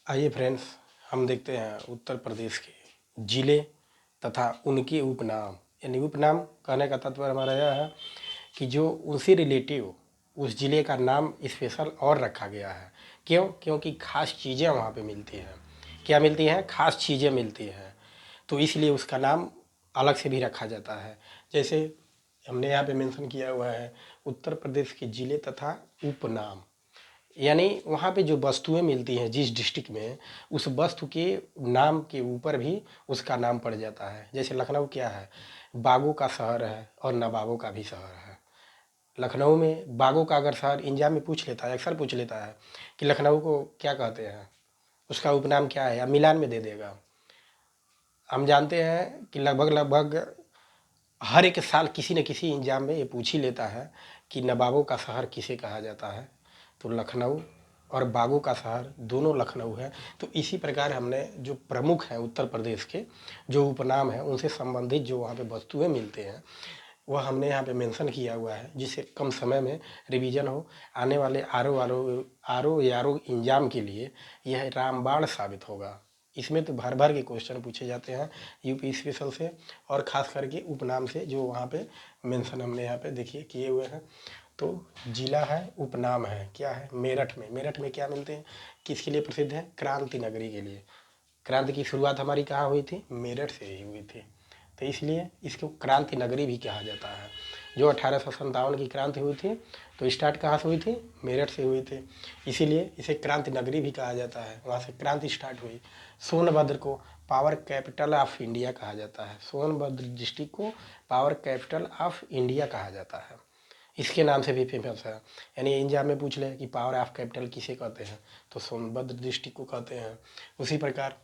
आइए फ्रेंड्स, हम देखते हैं उत्तर प्रदेश के ज़िले तथा उनके उपनाम। यानी उपनाम कहने का तात्पर्य हमारा यह है कि जो उनसे रिलेटिव उस ज़िले का नाम स्पेशल और रखा गया है। क्यों? क्योंकि ख़ास चीज़ें वहाँ पे मिलती हैं। क्या मिलती हैं? ख़ास चीज़ें मिलती हैं, तो इसलिए उसका नाम अलग से भी रखा जाता है। जैसे हमने यहाँ पे मेंशन किया हुआ है उत्तर प्रदेश के ज़िले तथा उपनाम। यानी वहाँ पे जो वस्तुएं मिलती हैं जिस डिस्ट्रिक्ट में, उस वस्तु के नाम के ऊपर भी उसका नाम पड़ जाता है। जैसे लखनऊ क्या है? बागों का शहर है और नवाबों का भी शहर है। लखनऊ में बागों का अगर शहर एग्जाम में पूछ लेता है, अक्सर पूछ लेता है कि लखनऊ को क्या कहते हैं, उसका उपनाम क्या है, या मिलान में दे देगा। हम जानते हैं कि लगभग लगभग हर एक साल किसी न किसी एग्जाम में ये पूछ ही लेता है कि नवाबों का शहर किसे कहा जाता है, तो लखनऊ और बागों का शहर दोनों लखनऊ है। तो इसी प्रकार हमने जो प्रमुख हैं उत्तर प्रदेश के जो उपनाम हैं उनसे संबंधित जो वहाँ पे वस्तुएं मिलते हैं वह हमने यहाँ पे मेंशन किया हुआ है, जिससे कम समय में रिवीजन हो। आने वाले आर ओ एग्जाम के लिए यह रामबाण साबित होगा। इसमें तो भर भर के क्वेश्चन पूछे जाते हैं यूपी स्पेशल से, और ख़ास करके उपनाम से जो वहाँ पे मेंशन हमने यहाँ पे देखिए किए हुए हैं। तो जिला है, उपनाम है, क्या है? मेरठ में। मेरठ में क्या मिलते हैं? किसके लिए प्रसिद्ध है? क्रांति नगरी के लिए। क्रांति की शुरुआत हमारी कहाँ हुई थी? मेरठ से ही हुई थी, तो इसलिए इसको क्रांति नगरी भी कहा जाता है। जो 1857 की क्रांति हुई थी तो स्टार्ट कहाँ से हुई थी? मेरठ से हुई थी, इसीलिए इसे क्रांति नगरी भी कहा जाता है। वहाँ से क्रांति स्टार्ट हुई। सोनभद्र को पावर कैपिटल ऑफ इंडिया कहा जाता है। सोनभद्र डिस्ट्रिक्ट को पावर कैपिटल ऑफ इंडिया कहा जाता है, इसके नाम से भी फेमस है। यानी एग्जाम में पूछ ले कि पावर ऑफ कैपिटल किसे कहते हैं, तो सोनभद्र डिस्ट्रिक्ट को कहते हैं। उसी प्रकार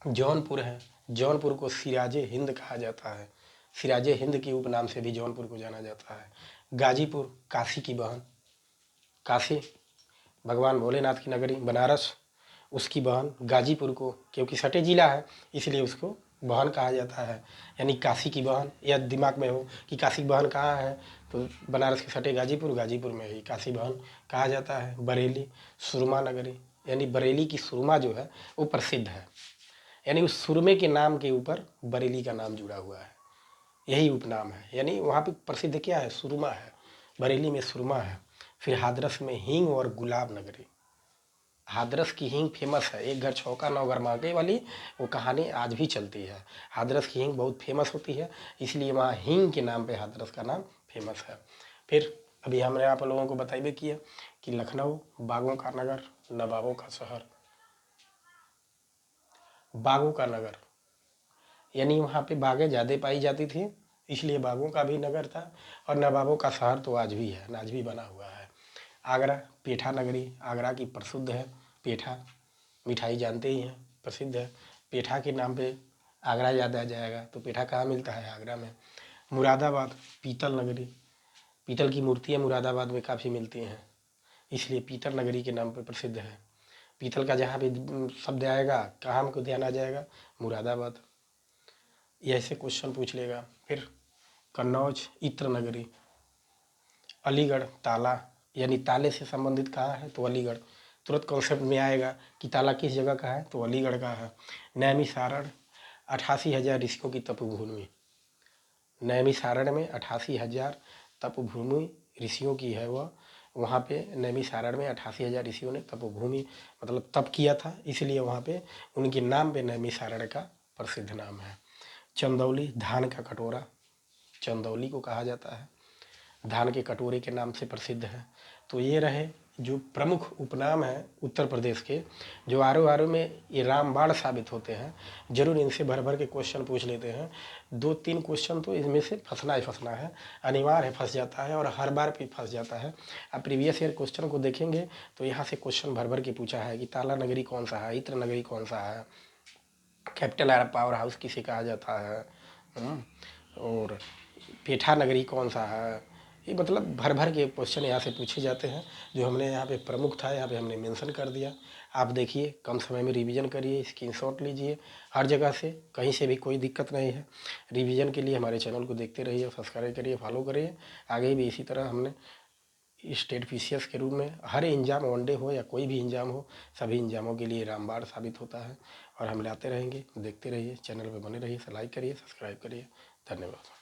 जौनपुर है, जौनपुर को सिराजे हिंद कहा जाता है। सिराजे हिंद के उपनाम से भी जौनपुर को जाना जाता है। गाजीपुर काशी की बहन, काशी भगवान भोलेनाथ की नगरी, बनारस उसकी बहन गाजीपुर को, क्योंकि सटे जिला है इसलिए उसको बहन कहा जाता है। यानी काशी की बहन, या दिमाग में हो कि काशी की बहन कहाँ है, तो बनारस के सटे गाजीपुर, गाजीपुर में ही काशी बहन कहा जाता है। बरेली सुरमा नगरी, यानी बरेली की सुरमा जो है वो प्रसिद्ध है। यानी उस सुरमे के नाम के ऊपर बरेली का नाम जुड़ा हुआ है, यही उपनाम है। यानी वहाँ पे प्रसिद्ध क्या है? सुरमा है, बरेली में सुरमा है। फिर हाथरस में हींग और गुलाब नगरी। हाथरस की हींग फेमस है, एक घर छौका नौ घर महके वाली वो कहानी आज भी चलती है। हाथरस की हींग बहुत फेमस होती है, इसलिए वहाँ हींग के नाम पे हाथरस का नाम फेमस है। फिर अभी हमने आप लोगों को बताइए किया कि लखनऊ बागों का नगर, नवाबों का शहर। बागों का नगर यानी वहाँ पे बागें ज़्यादा पाई जाती थी, इसलिए बागों का भी नगर था। और नवाबों का शहर तो आज भी है, आज भी बना हुआ है। आगरा पेठा नगरी, आगरा की प्रसिद्ध है पेठा, मिठाई जानते ही हैं, प्रसिद्ध है। पेठा के नाम पे आगरा याद आ जाएगा, तो पेठा कहाँ मिलता है? आगरा में। मुरादाबाद पीतल नगरी, पीतल की मूर्तियाँ मुरादाबाद में काफ़ी मिलती हैं, इसलिए पीतल नगरी के नाम पर प्रसिद्ध है। पीतल का जहाँ भी शब्द आएगा कहाँ हमको ध्यान आ जाएगा? मुरादाबाद। ये ऐसे क्वेश्चन पूछ लेगा। फिर कन्नौज इत्र नगरी, अलीगढ़ ताला, यानी ताले से संबंधित कहाँ है? तो अलीगढ़। तुरंत कॉन्सेप्ट में आएगा कि ताला किस जगह का है, तो अलीगढ़ का है। नैमिषारण 88,000 ऋषियों की तपोभूमि, नैमिषारण में 88,000 तपोभूमि ऋषियों की है वह। वहाँ पे नैमिषारण में 88,000 ऋषियों ने तपोभूमि मतलब तप किया था, इसलिए वहाँ पे उनके नाम पे नैमिषारण का प्रसिद्ध नाम है। चंदौली धान का कटोरा, चंदौली को कहा जाता है, धान के कटोरे के नाम से प्रसिद्ध है। तो ये रहे जो प्रमुख उपनाम हैं उत्तर प्रदेश के, जो आर ओ में ये रामबाण साबित होते हैं। जरूर इनसे भर भर के क्वेश्चन पूछ लेते हैं। 2-3 क्वेश्चन तो इसमें से फंसना ही फंसना है, अनिवार्य है, फंस जाता है और हर बार भी फंस जाता है। आप प्रीवियस ईयर क्वेश्चन को देखेंगे तो यहाँ से क्वेश्चन भर भर के पूछा है कि ताला नगरी कौन सा है, इत्र नगरी कौन सा है, कैपिटल पावर हाउस किसे कहा जाता है, और पेठा नगरी कौन सा है। ये मतलब भर भर के क्वेश्चन यहाँ से पूछे जाते हैं। जो हमने यहाँ पे प्रमुख था यहाँ पे हमने मेंशन कर दिया। आप देखिए, कम समय में रिवीजन करिए, स्क्रीनशॉट लीजिए, हर जगह से कहीं से भी कोई दिक्कत नहीं है। रिवीजन के लिए हमारे चैनल को देखते रहिए, सब्सक्राइब करिए, फॉलो करिए। आगे भी इसी तरह हमने स्टेट पीसीएस के रूप में हर एग्जाम वनडे हो या कोई भी एग्जाम हो, सभी एग्जामों के लिए रामबाण साबित होता है और हम लाते रहेंगे। देखते रहिए, चैनल पे बने रहिए, लाइक करिए, सब्सक्राइब करिए। धन्यवाद।